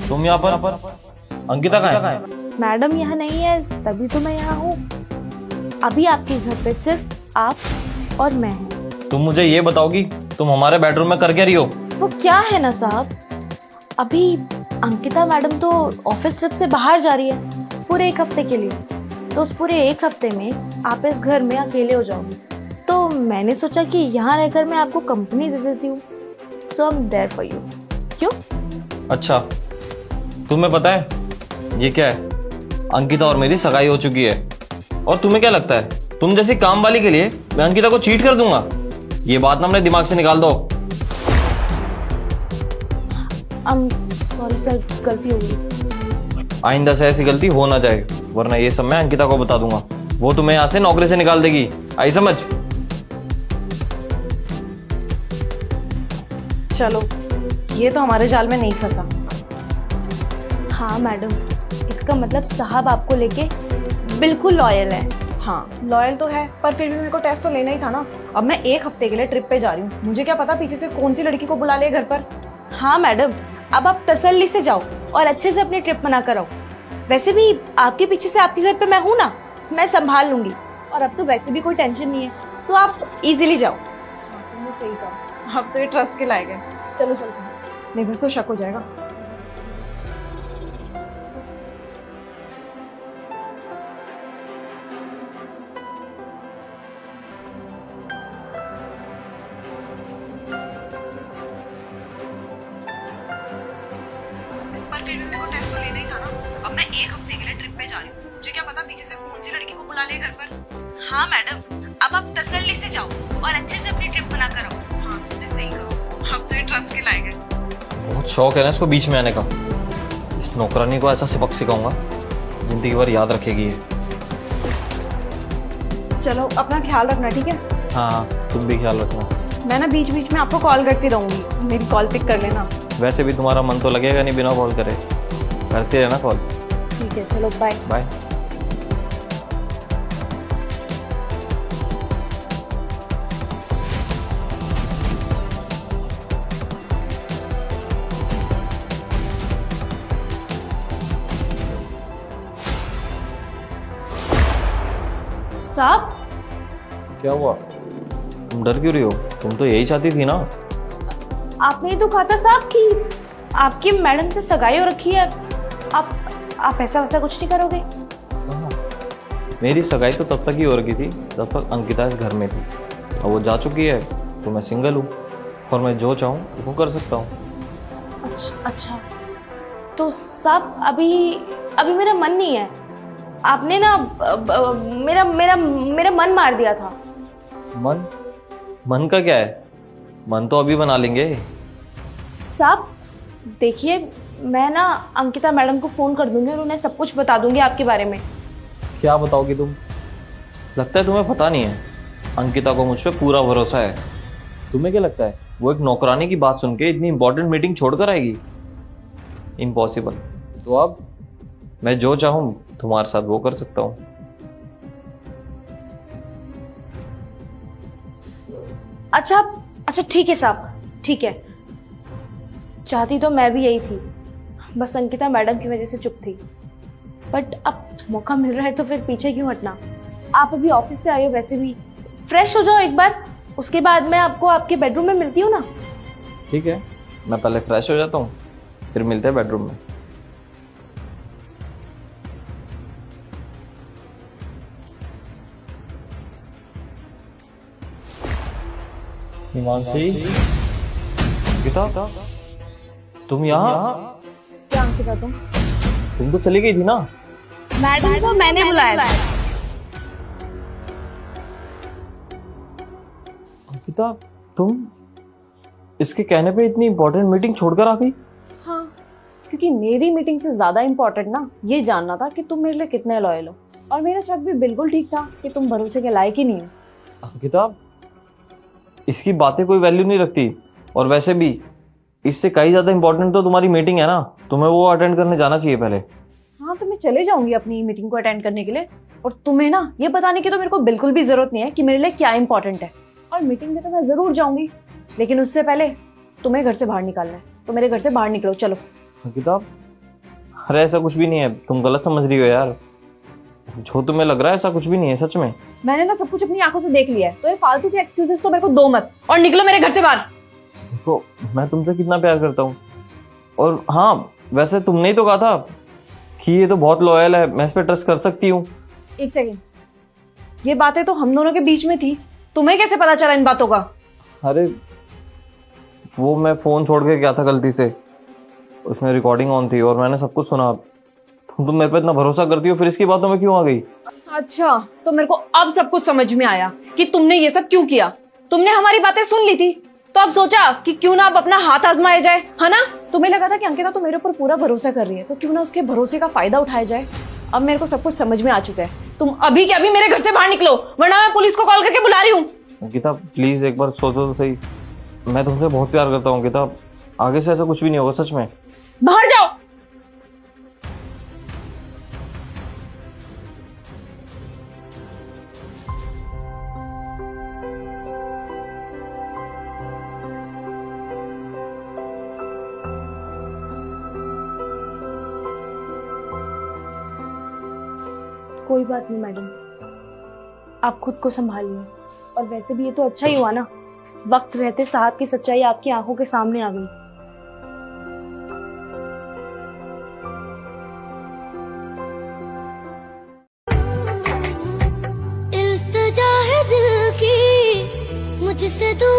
तुम यहाँ पर? अंकिता कहाँ है? मैडम यहाँ नहीं है, तभी तो मैं यहाँ हूँ। अभी आपके घर पे सिर्फ आप और मैं हूँ। तुम मुझे ये बताओगी तुम हमारे बेडरूम में कर क्या रही हो? वो क्या है ना साहब, अभी अंकिता मैडम तो ऑफिस ट्रिप से बाहर जा रही है पूरे 1 हफ्ते के लिए। तो उस पूरे 1 हफ्ते में आप इस घर में अकेले हो जाओगे, तो मैंने सोचा कि यहाँ रहकर मैं आपको कंपनी दे देती हूँ। So I am there for you. क्यों? अच्छा, तुम्हें पता है ये क्या है? अंकिता और मेरी सगाई हो चुकी है। और तुम्हें क्या लगता है तुम जैसी काम वाली के लिए मैं अंकिता को चीट कर दूंगा? ये बात ना अपने दिमाग से निकाल दो। सॉरी सर, गलती हो गई। आइंदा से ऐसी गलती हो ना जाए, वरना ये सब मैं अंकिता को बता दूंगा। वो तुम्हें यहाँ से नौकरी से निकाल देगी। आई समझ? चलो, ये तो हमारे जाल में नहीं फंसा। हाँ मैडम, इसका मतलब साहब आपको लेके बिल्कुल लॉयल है। हाँ, लॉयल तो है, पर फिर भी मेरे को टेस्ट तो लेना ही था ना। अब मैं 1 हफ्ते के लिए ट्रिप पे जा रही हूँ, मुझे क्या पता पीछे से कौन सी लड़की को बुला ले घर पर। हाँ मैडम, अब आप तसल्ली से जाओ और अच्छे से अपनी ट्रिप मना कर आओ। वैसे भी आपके पीछे से आपके घर पे मैं हूँ ना, मैं संभाल लूंगी। और अब तो वैसे भी कोई टेंशन नहीं है, तो आप इजीली जाओ। तुमने सही कहा, अब तो ये ट्रस्ट के लायक है। चलो चलते हैं, नहीं तो उसको शक हो जाएगा। पर फिर भी मेरे को टेस्ट तो लेना ही था ना। अब मैं 1 हफ्ते के लिए ट्रिप पे जा रही हूँ, मुझे क्या पता पीछे से कौन सी लड़की को बुला ले घर पर। हाँ मैडम, अब आप तसल्ली से जाओ और अच्छे से अपनी ट्रिप मना कर आओ। हाँ, तुमने सही कहा, अब तो ये ट्रस्ट के लायक है। बहुत शौक है ना इसको बीच में आने का। इस नौकरानी को ऐसा सबक सिखाऊंगा, जिंदगी भर याद रखेगी ये। चलो, अपना ख्याल रखना, ठीक है? हाँ, तुम भी ख्याल रखना। मैं ना बीच बीच में आपको कॉल करती रहूंगी, मेरी कॉल पिक कर लेना। वैसे भी तुम्हारा मन तो लगेगा नहीं बिना कॉल करे, करते रहना कॉल। ठीक है, चलो बाय। बाय। साहब, क्या हुआ? तुम डर क्यों रही हो? तुम तो यही चाहती थी ना। आपने तो कहा था साहब कि आपकी मैडम से सगाई हो रखी है। आप ऐसा वैसा कुछ नहीं करोगे? मेरी सगाई तो तब तक ही हो रखी थी जब तक अंकिता इस घर में थी। अब वो जा चुकी है तो मैं सिंगल हूँ, और मैं जो चाहूँ वो कर सकता हूँ। अच्छा, तो साहब अभी मेरा मन नहीं है। आपने ना मेरा मन मार दिया था। मन का क्या है? मन तो अभी बना लेंगे। साहब देखिए, मैं ना अंकिता मैडम को फ़ोन कर दूंगी और उन्हें सब कुछ बता दूंगी आपके बारे में। क्या बताओगी तुम? लगता है तुम्हें पता नहीं है, अंकिता को मुझ पर पूरा भरोसा है। तुम्हें क्या लगता है वो एक नौकरानी की बात सुन के इतनी इंपॉर्टेंट मीटिंग छोड़कर आएगी? इम्पॉसिबल। तो अब मैं जो चाहूँ तुम्हारे साथ वो कर सकता हूँ। अच्छा ठीक है साहब, ठीक है। चाहती तो मैं भी यही थी, बस अंकिता मैडम की वजह से चुप थी। बट अब मौका मिल रहा है तो फिर पीछे क्यों हटना। आप अभी ऑफिस से आए हो, वैसे भी फ्रेश हो जाओ एक बार, उसके बाद मैं आपको आपके बेडरूम में मिलती हूँ ना। ठीक है, मैं पहले फ्रेश हो जाता हूँ, फिर मिलते हैं बेडरूम में। हिमांशी, अंकिता, तुम यहाँ? क्या अंकिता तुम तो चली गई थी ना। मैडम को मैंने बुलाया था। अंकिता, तुम इसके कहने पे इतनी इंपॉर्टेंट मीटिंग छोड़कर आ गई? हाँ, क्योंकि मेरी मीटिंग से ज्यादा इम्पोर्टेंट ना ये जानना था कि तुम मेरे लिए कितने लॉयल हो। और मेरा शक भी बिल्कुल ठीक था कि तुम भरोसे के लायक ही नहीं हो। अंकिता, इसकी बातें कोई वैल्यू नहीं रखती, और वैसे भी इससे कहीं ज्यादा इंपॉर्टेंट तो तुम्हारी मीटिंग है ना। तुम्हें वो अटेंड करने जाना चाहिए पहले। हाँ, तो मैं चले जाऊंगी अपनी मीटिंग को अटेंड करने के लिए, और तुम्हें ना ये बताने की तो मेरे को बिल्कुल भी जरूरत नहीं है कि मेरे लिए क्या इंपॉर्टेंट है। और मीटिंग में तो मैं जरूर जाऊंगी, लेकिन उससे पहले तुम्हें घर से बाहर निकालना है, तो मेरे घर से बाहर निकलो। चलो। अंकिता, अरे ऐसा कुछ भी नहीं है, तुम गलत समझ रही हो यार। जो तुम्हें लग रहा है ऐसा कुछ भी नहीं है सच में। मैंने ना सब कुछ अपनी आंखों से देख लिया है, तो ये फालतू के एक्सक्यूजेस तो मेरे को दो मत और निकलो मेरे घर से बाहर। देखो मैं तुमसे कितना प्यार करता हूँ, और हाँ वैसे तुमने ही तो कहा था कि ये तो बहुत लॉयल है, मैं इस पर ट्रस्ट कर सकती हूँ। एक सेकेंड, ये बातें तो हम दोनों के बीच में थी, तुम्हें कैसे पता चला इन बातों का? अरे वो मैं फोन छोड़ के गया था गलती से, उसमें रिकॉर्डिंग ऑन थी और मैंने सब कुछ सुना। तुम मेरे पे इतना भरोसा करती हो, फिर इसकी बातों में क्यों आ गई? अच्छा, तो मेरे को अब सब कुछ समझ में आया कि तुमने ये सब क्यों किया। तुमने हमारी बातें सुन ली थी, तो अब सोचा कि क्यों ना अब अपना हाथ आजमाया जाए, है ना? तुम्हें लगा था कि अंकिता तो मेरे ऊपर पूरा भरोसा कर रही है, तो क्यों ना उसके भरोसे का फायदा उठाया जाए। अब मेरे को सब कुछ समझ में आ चुका है। तुम अभी के अभी मेरे घर से बाहर निकलो, वरना मैं पुलिस को कॉल करके बुला रही हूँ। अंकिता प्लीज एक बार सोचो तो सही, मैं तुमसे बहुत प्यार करता हूँ अंकिता, आगे से ऐसा कुछ भी नहीं होगा सच में। बाहर जाओ। कोई बात नहीं मैडम, आप खुद को संभालिए। और वैसे भी ये तो अच्छा ही हुआ ना, वक्त रहते साहब की सच्चाई आपकी आंखों के सामने आ गई। इल्तिजा है दिल की मुझसे दूर